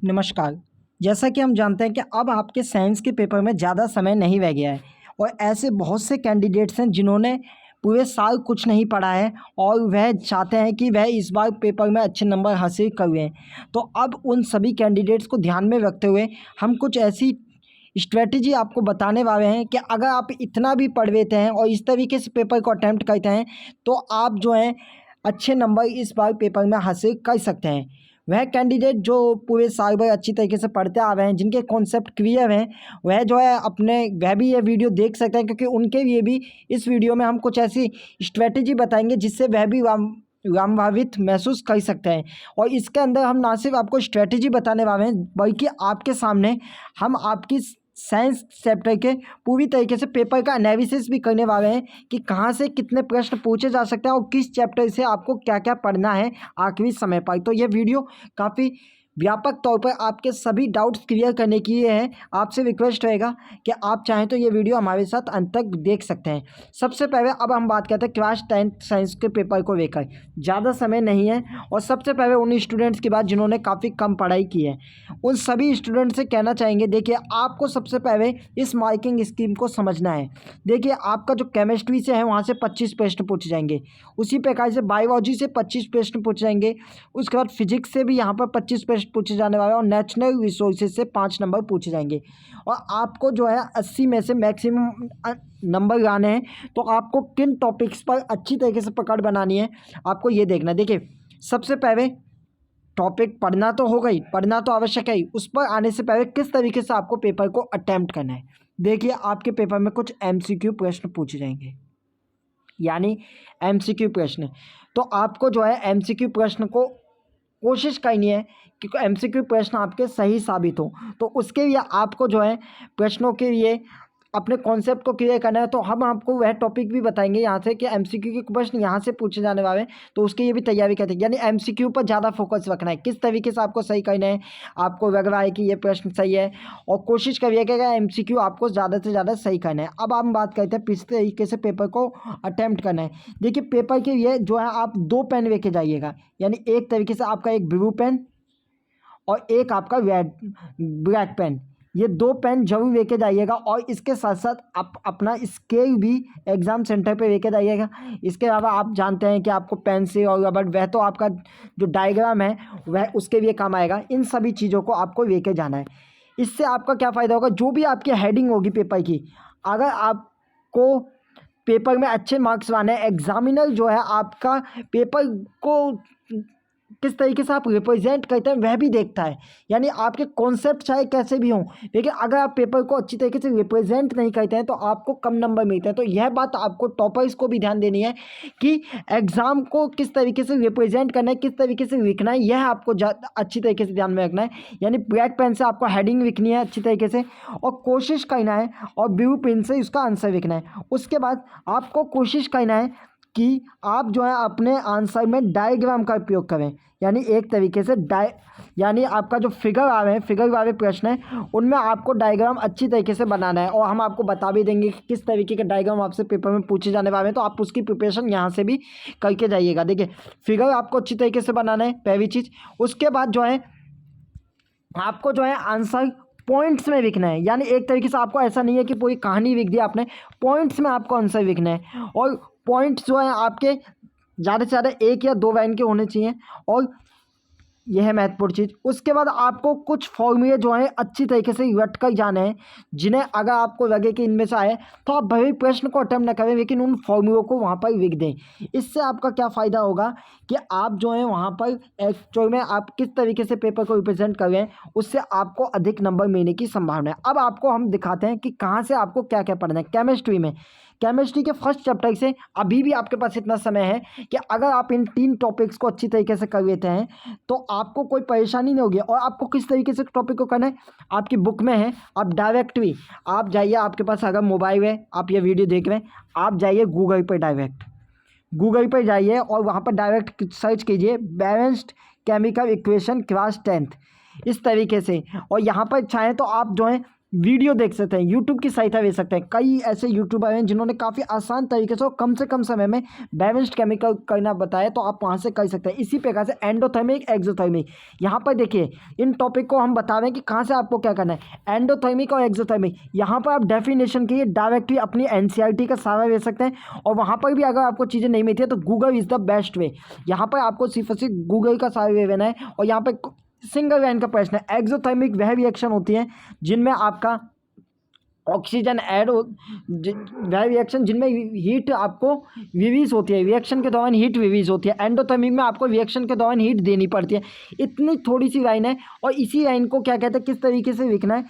नमस्कार। जैसा कि हम जानते हैं कि अब आपके साइंस के पेपर में ज़्यादा समय नहीं रह गया है और ऐसे बहुत से कैंडिडेट्स हैं जिन्होंने पूरे साल कुछ नहीं पढ़ा है और वह चाहते हैं कि वह इस बार पेपर में अच्छे नंबर हासिल करें। तो अब उन सभी कैंडिडेट्स को ध्यान में रखते हुए हम कुछ ऐसी स्ट्रेटजी आपको बताने वाले हैं कि अगर आप इतना भी पढ़ लेते हैं और इस तरीके से पेपर को अटैम्प्ट करते हैं तो आप जो हैं अच्छे नंबर इस बार पेपर में हासिल कर सकते हैं। वह कैंडिडेट जो पूरे साल भर अच्छी तरीके से पढ़ते आ रहे हैं, जिनके कॉन्सेप्ट क्लियर हैं, वह जो है अपने वह भी ये वीडियो देख सकते हैं, क्योंकि उनके लिए भी इस वीडियो में हम कुछ ऐसी स्ट्रेटजी बताएंगे जिससे वह भी लाभान्वित महसूस कर सकते हैं। और इसके अंदर हम ना सिर्फ आपको स्ट्रेटजी बताने वाले हैं बल्कि आपके सामने हम आपकी साइंस चैप्टर के पूरी तरीके से पेपर का एनालिसिस भी करने वाले हैं कि कहाँ से कितने प्रश्न पूछे जा सकते हैं और किस चैप्टर से आपको क्या क्या पढ़ना है आखिरी समय पर। तो ये वीडियो काफ़ी व्यापक तौर पर आपके सभी डाउट्स क्लियर करने के लिए है। आपसे रिक्वेस्ट रहेगा कि आप चाहें तो ये वीडियो हमारे साथ अंत तक देख सकते हैं। सबसे पहले अब हम बात करते हैं क्लास 10th साइंस के पेपर को लेकर। ज़्यादा समय नहीं है और सबसे पहले उन स्टूडेंट्स की बात जिन्होंने काफ़ी कम पढ़ाई की है, उन सभी स्टूडेंट्स से कहना चाहेंगे, देखिए आपको सबसे पहले इस मार्किंग स्कीम को समझना है। देखिए आपका जो केमिस्ट्री से है वहाँ से 25 प्रश्न पूछे जाएंगे, उसी प्रकार से बायोलॉजी से 25 प्रश्न पूछे जाएंगे, उसके बाद फिजिक्स से भी यहाँ पर 25 प्रश्न पूछे जाने वाले हैं और नेचुरल रिसोर्सेज से 5 नंबर पूछे जाएंगे। और आपको जो है 80 में से मैक्सिमम नंबर लाने हैं। तो आपको किन टॉपिक्स पर अच्छी तरीके से पकड़ बनानी है आपको ये देखना है। देखिए सबसे पहले टॉपिक पढ़ना तो हो गई, पढ़ना तो आवश्यक है ही, उस पर आने से पहले किस तरीके से आपको पेपर को अटेम्प्ट करना है। देखिए आपके पेपर में कुछ MCQ प्रश्न पूछे जाएंगे, यानी MCQ प्रश्न। तो आपको जो है MCQ प्रश्न को कोशिश करनी है कि MCQ प्रश्न आपके सही साबित हो। तो उसके लिए आपको जो है प्रश्नों के लिए अपने कॉन्सेप्ट को क्लियर करना है। तो हम आपको वह टॉपिक भी बताएंगे यहाँ से कि MCQ के प्रश्न यहाँ से पूछे जाने वाले हैं, तो उसके लिए भी तैयारी करते हैं। यानी MCQ पर ज़्यादा फोकस रखना है, किस तरीके से आपको सही करना है, आपको लग रहा है कि ये प्रश्न सही है और कोशिश करिए कि MCQ आपको ज़्यादा से ज़्यादा सही करना है। अब हम बात करते हैं किस तरीके से पेपर को अटैम्प्ट करना है। देखिए पेपर के लिए जो है आप 2 पेन लेके जाइएगा, यानी एक तरीके से आपका एक ब्लू पेन और एक आपका रेड ब्लैक पेन, ये 2 पेन जरूर लेके जाइएगा। और इसके साथ साथ आप अपना स्केल भी एग्ज़ाम सेंटर पे लेके जाइएगा। इसके अलावा आप जानते हैं कि आपको पेंसिल और रबड़, वह तो आपका जो डायग्राम है वह उसके लिए काम आएगा। इन सभी चीज़ों को आपको लेके जाना है। इससे आपका क्या फ़ायदा होगा, जो भी आपकी हेडिंग होगी पेपर की, अगर आपको पेपर में अच्छे मार्क्स लाने हैं, एग्जामिनर जो है आपका पेपर को किस तरीके से आप रिप्रेजेंट करते हैं वह भी देखता है। यानी आपके कॉन्सेप्ट चाहे कैसे भी हों, लेकिन अगर आप पेपर को अच्छी तरीके से रिप्रेजेंट नहीं करते हैं तो आपको कम नंबर मिलते हैं। तो यह बात आपको टॉपर्स को भी ध्यान देनी है कि एग्ज़ाम को किस तरीके से रिप्रेजेंट करना है, किस तरीके से लिखना है, यह आपको अच्छी तरीके से ध्यान में रखना है। यानी ब्लैक पेन से आपको हेडिंग लिखनी है अच्छी तरीके से और कोशिश करना है, और ब्लू पेन से उसका आंसर लिखना है। उसके बाद आपको कोशिश करना है कि आप जो है अपने आंसर में डायग्राम का उपयोग करें। यानी एक तरीके से यानी आपका जो फिगर आ रहे हैं, फिगर वाले प्रश्न हैं, उनमें आपको डायग्राम अच्छी तरीके से बनाना है। और हम आपको बता भी देंगे कि किस तरीके के डायग्राम आपसे पेपर में पूछे जाने वाले हैं, तो आप उसकी प्रिपरेशन यहाँ से भी करके जाइएगा। देखिए फिगर आपको अच्छी तरीके से बनाना है, पहली चीज़। उसके बाद जो है आपको जो है आंसर पॉइंट्स में लिखना है। यानी एक तरीके से आपको ऐसा नहीं है कि पूरी कहानी लिख दी आपने, पॉइंट्स में आपको आंसर लिखना है। और पॉइंट्स जो है आपके ज़्यादा से ज़्यादा 1 या 2 लाइन के होने चाहिए, और यह है महत्वपूर्ण चीज़। उसके बाद आपको कुछ फॉर्मूले जो हैं अच्छी तरीके से रट कर जाने हैं, जिन्हें अगर आपको लगे कि इनमें से आए तो आप भले प्रश्न को अटेम्प्ट न करें, लेकिन उन फॉर्मूलों को वहाँ पर लिख दें। इससे आपका क्या फ़ायदा होगा कि आप जो है वहाँ पर एक्चुअल में आप किस तरीके से पेपर को रिप्रेजेंट कर रहे हैं, उससे आपको अधिक नंबर मिलने की संभावना है। अब आपको हम दिखाते हैं कि कहाँ से आपको क्या क्या पढ़ना है। केमिस्ट्री के फर्स्ट चैप्टर से अभी भी आपके पास इतना समय है कि अगर आप इन 3 टॉपिक्स को अच्छी तरीके से कर लेते हैं तो आपको कोई परेशानी नहीं होगी। और आपको किस तरीके से टॉपिक को करना है, आपकी बुक में है, आप डायरेक्ट भी आप जाइए, आपके पास अगर मोबाइल है, आप ये वीडियो देख रहे हैं, आप जाइए गूगल पर जाइए और वहाँ पर डायरेक्ट सर्च कीजिए balanced chemical equation class 10th, इस तरीके से। और यहाँ पर चाहें तो आप जो है वीडियो देख सकते हैं, यूट्यूब की सहायता ले सकते हैं। कई ऐसे यूट्यूबर हैं जिन्होंने काफ़ी आसान तरीके से और कम समय में बैलेंस्ड केमिकल करना बताया, तो आप वहाँ से कर सकते हैं। इसी प्रकार से एंडोथर्मिक, एक्सोथर्मिक, यहाँ पर देखिए इन टॉपिक को हम बता रहे हैं कि कहाँ से आपको क्या करना है। एंडोथर्मिक और एक्सोथर्मिक, यहाँ पर आप डेफिनेशन के लिए डायरेक्टली अपनी NCERT का सहारा ले सकते हैं, और वहाँ पर भी अगर आपको चीज़ें नहीं मिलती है तो Google is the best way. यहाँ पर आपको सिर्फ और सिर्फ गूगल का सहारा ले लेना है। और यहाँ पर सिंगल लाइन का प्रश्न है, एक्सोथर्मिक वह रिएक्शन होती है जिनमें आपका ऑक्सीजन ऐड हो, वह रिएक्शन जिनमें हीट आपको रिलीज होती है, रिएक्शन के दौरान हीट रिलीज होती है। एंडोथर्मिक में आपको रिएक्शन के दौरान हीट देनी पड़ती है। इतनी थोड़ी सी लाइन है, और इसी लाइन को क्या कहते हैं, किस तरीके से लिखना है,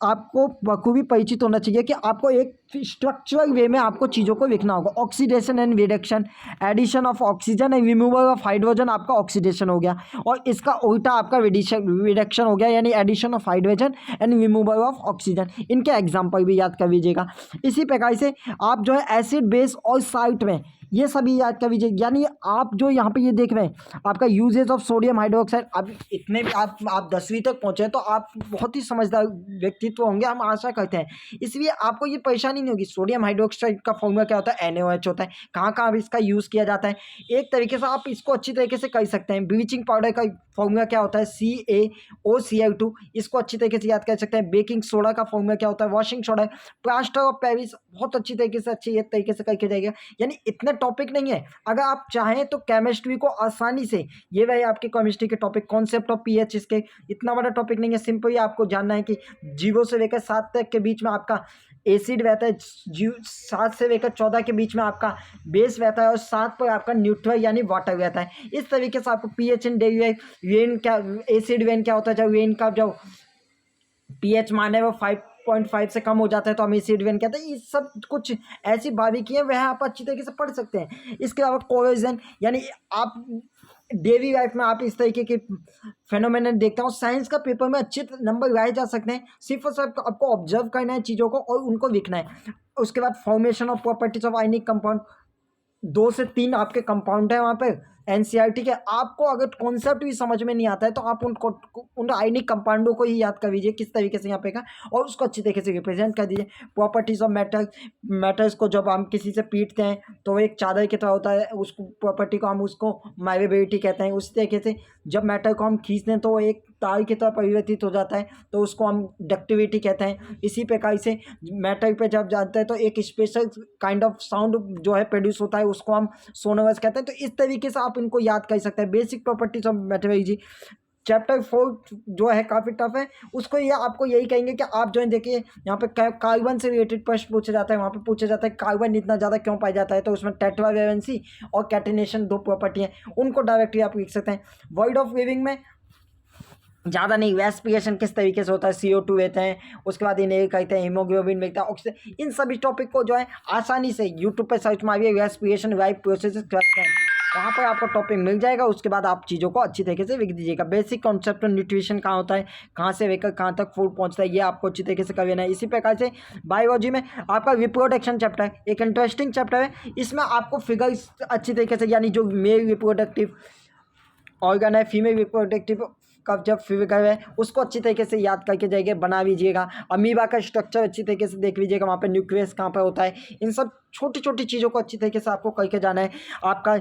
आपको बखूबी परिचित होना चाहिए कि आपको एक स्ट्रक्चरल वे में आपको चीज़ों को लिखना होगा। Oxidation and reduction, addition of oxygen and removal of hydrogen आपका ऑक्सीडेशन हो गया, और इसका उल्टा आपका रिडक्शन हो गया, यानी addition of hydrogen and removal of oxygen. इनके एग्जाम्पल भी याद कर लीजिएगा। इसी प्रकार से आप जो है एसिड, बेस और साल्ट में ये सभी याद कर लीजिए। यानी आप जो यहाँ पे ये देख रहे हैं आपका यूजेज ऑफ सोडियम हाइड्रोक्साइड, अब इतने भी आप 10वीं तक पहुँचे तो आप बहुत ही समझदार व्यक्तित्व होंगे, हम आशा करते हैं। इसलिए आपको ये परेशानी नहीं होगी। सोडियम हाइड्रोक्साइड का फॉर्मूला क्या होता है, NaOH होता है। कहाँ कहाँ इसका यूज़ किया जाता है, एक तरीके से आप इसको अच्छी तरीके से कर सकते हैं। ब्लीचिंग पाउडर का फॉर्मूला क्या होता है, CaOCl2, इसको अच्छी तरीके से याद कर सकते हैं। बेकिंग सोडा का फॉर्मूला क्या होता है, washing soda. Plaster of Paris बहुत अच्छी तरीके से अच्छी एक तरीके से करके जाएगा। यानी इतने टॉपिक नहीं है, अगर आप चाहें तो केमिस्ट्री को आसानी से, ये वही आपके केमिस्ट्री के टॉपिक, कॉन्सेप्ट ऑफ पीएच, इसके इतना बड़ा टॉपिक नहीं है। सिंपली आपको जानना है कि 0 से लेकर 7 तक के बीच में आपका एसिड बहता है, 7 से लेकर 14 के बीच में आपका बेस बहता है, और 7 पर आपका न्यूट्रल यानी वाटर बहता है। इस तरीके से आपको पीएच एंड वेन क्या, एसिड वेन क्या होता है, जब वेन का जो पीएच मान है वो 5.5 से कम हो जाता है तो हम एसिड वेन कहते हैं। ये सब कुछ ऐसी बारीकियां वह आप अच्छी तरीके से पढ़ सकते हैं। इसके अलावा कोरोजन, यानी आप डेली लाइफ में आप इस तरीके के फेनोमेनन देखते हैं, और साइंस का पेपर में अच्छे नंबर लाए जा सकते हैं। सिर्फ और सिर्फ आपको ऑब्जर्व करना है चीज़ों को और उनको लिखना है। उसके बाद formation of properties of ionic compound, 2 से 3 आपके कंपाउंड है वहाँ पे NCERT के। आपको अगर कॉन्सेप्ट भी समझ में नहीं आता है तो आप उनको, उन आयनिक कंपाउंडों को ही याद कर लीजिए किस तरीके से यहाँ पे का, और उसको अच्छी तरीके से रिप्रेजेंट कर दीजिए। प्रॉपर्टीज ऑफ मैटर्स को जब हम किसी से पीटते हैं तो एक चादर की तरह होता है, उसको प्रॉपर्टी को हम उसको माइवेबिलिटी कहते हैं। उसी तरीके से जब मैटर को हम खींचते हैं तो वो एक तार की तरह परिवर्तित हो जाता है, तो उसको हम डक्टिविटी कहते हैं। इसी प्रकार से मैटर पे जब जाते हैं तो एक स्पेशल काइंड ऑफ साउंड जो है प्रोड्यूस होता है, उसको हम सोनोवस कहते हैं। तो इस तरीके से आप इनको याद कर सकते हैं। Basic properties of meteorology chapter 4 जो है काफ़ी टफ है, उसको ये आपको यही कहेंगे कि आप जो है देखिए यहाँ पे कार्बन से रिलेटेड प्रश्न पूछा जाता है। वहाँ पे पूछा जाता है कार्बन इतना ज़्यादा क्यों पाया जाता है, तो उसमें टेट्रावैलेंसी और कैटिनेशन 2 प्रॉपर्टी हैं, उनको डायरेक्टली आप लिख सकते हैं। वर्ड ऑफ लिविंग में ज़्यादा नहीं, रेस्पिरेशन किस तरीके से होता है, CO2 लेते हैं, उसके बाद इन्हें कहते हैं, हीमोग्लोबिन मिलता है, ऑक्सीजन। इन सभी टॉपिक को जो है आसानी से यूट्यूब पर सर्च मारिए, रेस्पिरेशन लाइफ प्रोसेस वहाँ पर आपको टॉपिक मिल जाएगा। उसके बाद आप चीज़ों को अच्छी तरीके से लिख दीजिएगा। बेसिक कॉन्सेप्ट न्यूट्रिशन कहाँ होता है, कहाँ से लेकर कहाँ तक फूड पहुँचता है, ये आपको अच्छी तरीके से कर लेना है। इसी प्रकार से बायोलॉजी में आपका रिप्रोडक्शन चैप्टर एक इंटरेस्टिंग चैप्टर है। इसमें आपको फिगर्स अच्छी तरीके से, यानी जो मेल रिप्रोडक्टिव ऑर्गन है, फीमेल रिप्रोडक्टिव का जब फिगर है, उसको अच्छी तरीके से याद करके जाइए, बना लीजिएगा। अमीबा का स्ट्रक्चर अच्छी तरीके से देख लीजिएगा, वहाँ पे न्यूक्लियस कहाँ पर होता है। इन सब छोटी छोटी चीज़ों को अच्छी तरीके से आपको करके जाना है आपका।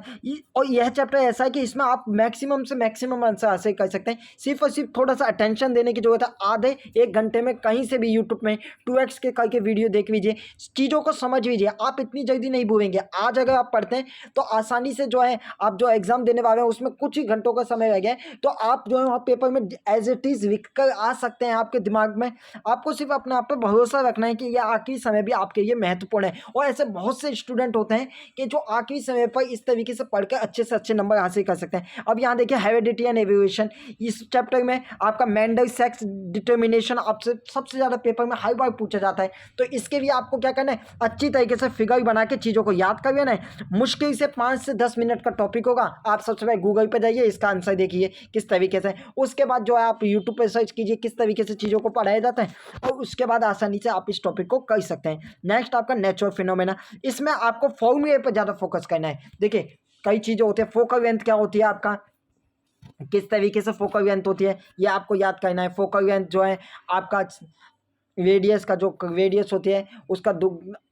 और यह चैप्टर ऐसा है कि इसमें आप मैक्सिमम से मैक्सिमम आंसर हासिल कर सकते हैं। सिर्फ और सिर्फ थोड़ा सा अटेंशन देने की जरूरत है। आधे 1 घंटे में कहीं से भी यूट्यूब में 2x के करके वीडियो देख लीजिए, चीज़ों को समझ लीजिए। आप इतनी जल्दी नहीं भूलेंगे। आज अगर आप पढ़ते हैं तो आसानी से जो है आप जो एग्जाम देने वाले हैं उसमें कुछ ही घंटों का समय रह गया है, तो आप जो है वहाँ पेपर में एज इट इज़ लिख कर आ सकते हैं आपके दिमाग में। आपको सिर्फ अपने आप पर भरोसा रखना है कि यह आखिरी समय भी आपके लिए महत्वपूर्ण है। और ऐसे बहुत से स्टूडेंट होते हैं कि जो आखिरी समय पर इस तरीके से पढ़कर अच्छे से अच्छे नंबर हासिल कर सकते हैं। अब यहाँ देखिए हेरिडिटी एंड एवोल्यूशन, इस चैप्टर में आपका मेंडल सेक्स डिटर्मिनेशन आपसे सबसे ज़्यादा पेपर में हर बार पूछा जाता है। तो इसके लिए आपको क्या करना है, अच्छी तरीके से फिगर बना के चीज़ों को याद कर लेना है। मुश्किल से 5 से 10 मिनट का टॉपिक होगा। आप सबसे पहले गूगल पर जाइए, इसका आंसर देखिए किस तरीके से। उसके बाद जो है आप यूट्यूब पर सर्च कीजिए किस तरीके से चीज़ों को पढ़ाया जाता है, और उसके बाद आसानी से आप इस टॉपिक को कर सकते हैं। नेक्स्ट आपका नेचुरल फिनोमेना, इसमें आपको फॉर्मूले पर ज़्यादा फोकस करना है। देखिए कई चीज़ें होती है, फोकल लेंथ क्या होती है आपका, किस तरीके से फोकल लेंथ होती है, ये आपको याद करना है। फोकल लेंथ जो है आपका रेडियस का जो रेडियस होती है उसका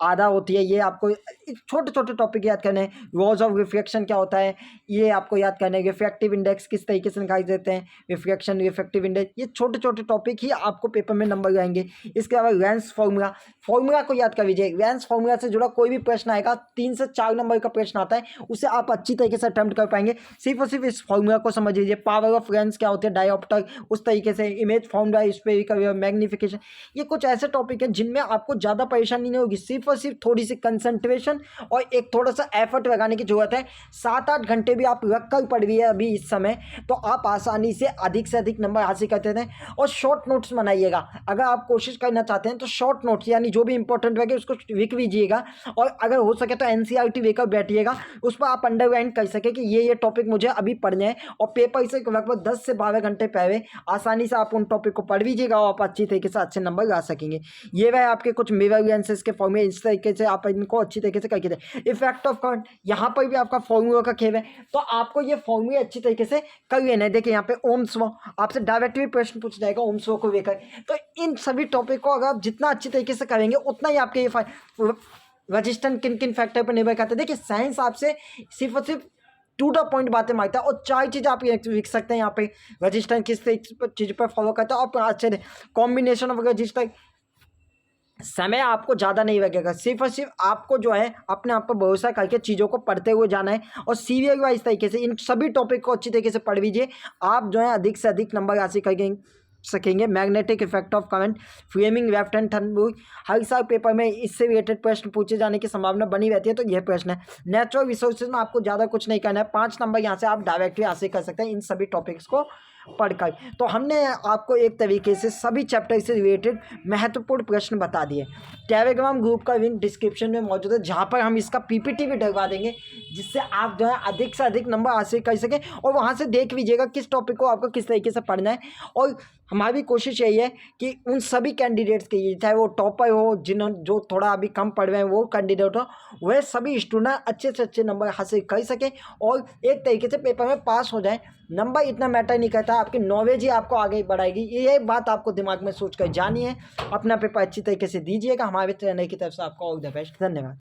आधा होती है। ये आपको छोटे छोटे टॉपिक याद करने हैं। लॉज ऑफ रिफ्रैक्शन क्या होता है ये आपको याद करना है। रिफ्रैक्टिव इंडेक्स किस तरीके से दिखाई देते हैं, रिफ्रैक्शन, रिफ्रैक्टिव इंडेक्स, ये छोटे छोटे टॉपिक ही आपको पेपर में नंबर आएंगे। इसके अलावा रेंस फार्मूला, फार्मूला को याद कर लीजिए। रेंस फार्मूला से जुड़ा कोई भी प्रश्न आएगा, 3 से 4 नंबर का प्रश्न आता है, उसे आप अच्छी तरीके से अटेम्प्ट कर पाएंगे। सिर्फ और सिर्फ इस फार्मूला को समझ लीजिए। पावर ऑफ रेंस क्या होती है, डायोप्टर, उस तरीके से इमेज फार्मूला, स्फेरिकल मैग्निफिकेशन, ये कुछ ऐसे टॉपिक है जिनमें आपको ज़्यादा परेशानी नहीं होगी। सिर्फ और सिर्फ थोड़ी सी कंसंट्रेशन और एक थोड़ा सा एफर्ट लगाने की जरूरत है। 7-8 घंटे भी आप रख कर पढ़ रही है अभी इस समय, तो आप आसानी से अधिक नंबर हासिल करते थे। और शॉर्ट नोट्स बनाइएगा। अगर आप कोशिश करना चाहते हैं तो शॉर्ट नोट्स यानी जो भी इंपॉर्टेंट रहेगा उसको लिख लीजिएगा, और अगर हो सके तो एनसीईआरटी लेकर बैठिएगा, उस पर आप अंडरलाइन कर सके कि ये टॉपिक मुझे अभी पढ़ने हैं, और पेपर से लगभग 10 से 12 घंटे पहले आसानी से आप उन टॉपिक को पढ़ लीजिएगा और आप अच्छी तरीके से अच्छे नंबर ला सकेंगे। ये वह आपके कुछ मिरर आंसर्स के फॉर्मूले, इस तरीके से आप इनको अच्छी तरीके से करके दें। इफेक्ट ऑफ करंट, यहाँ पर भी आपका फॉर्मूला का खेल है, तो आपको ये फॉर्मूले अच्छी तरीके से कर लेना है। देखिए यहाँ पे ओम्स लॉ, आपसे डायरेक्टली प्रश्न पूछा जाएगा ओम्स लॉ को लेकर। तो इन सभी टॉपिक को अगर आप जितना अच्छी तरीके से करेंगे उतना ही आपके ये रजिस्टेंस किन किन फैक्टर पर निर्भर करता है। देखिए साइंस आपसे सिर्फ और सिर्फ टू द पॉइंट बातें मांगता है, और 4 चीज़ आप लिख सकते हैं यहाँ पे। रजिस्टेंस किस चीज़ पर फॉलो करता है, और अच्छे कॉम्बिनेशन ऑफ रजिस्टर, समय आपको ज़्यादा नहीं लगेगा। सिर्फ और सिर्फ आपको जो है अपने आप पर भरोसा करके चीज़ों को पढ़ते हुए जाना है, और सीरियल वाइज तरीके से इन सभी टॉपिक को अच्छी तरीके से पढ़ लीजिए। आप जो है अधिक से अधिक नंबर हासिल कर सकेंगे। Magnetic effect of current, Fleming left hand thumb rule, हर साल पेपर में इससे रिलेटेड प्रश्न पूछे जाने की संभावना बनी रहती है, तो यह प्रश्न है। नेचुरल रिसोर्सेज में आपको ज़्यादा कुछ नहीं करना है, 5 नंबर यहाँ से आप डायरेक्टली हासिल कर सकते हैं इन सभी टॉपिक्स को पढ़कर। तो हमने आपको एक तरीके से सभी चैप्टर से रिलेटेड महत्वपूर्ण प्रश्न बता दिए। टेलीग्राम ग्रुप का लिंक डिस्क्रिप्शन में मौजूद है, जहाँ पर हम इसका पीपीटी भी डलवा देंगे, जिससे आप जो है अधिक से अधिक नंबर हासिल कर सकें, और वहाँ से देख लीजिएगा किस टॉपिक को आपको किस तरीके से पढ़ना है। और हमारी कोशिश यही है कि उन सभी कैंडिडेट्स के लिए, चाहे वो टॉपर हो, जो थोड़ा अभी कम पढ़ रहे हैं वो कैंडिडेट हो, वह सभी स्टूडेंट अच्छे से अच्छे नंबर हासिल कर सकें और एक तरीके से पेपर में पास हो जाए। नंबर इतना मैटर नहीं करता, आपकी नॉलेज ही आपको आगे बढ़ाएगी। ये बात आपको दिमाग में सोच कर जानी है। अपना पेपर अच्छी तरीके से दीजिएगा। हमारे ट्रेनर की तरफ से आपको ऑल द बेस्ट। धन्यवाद।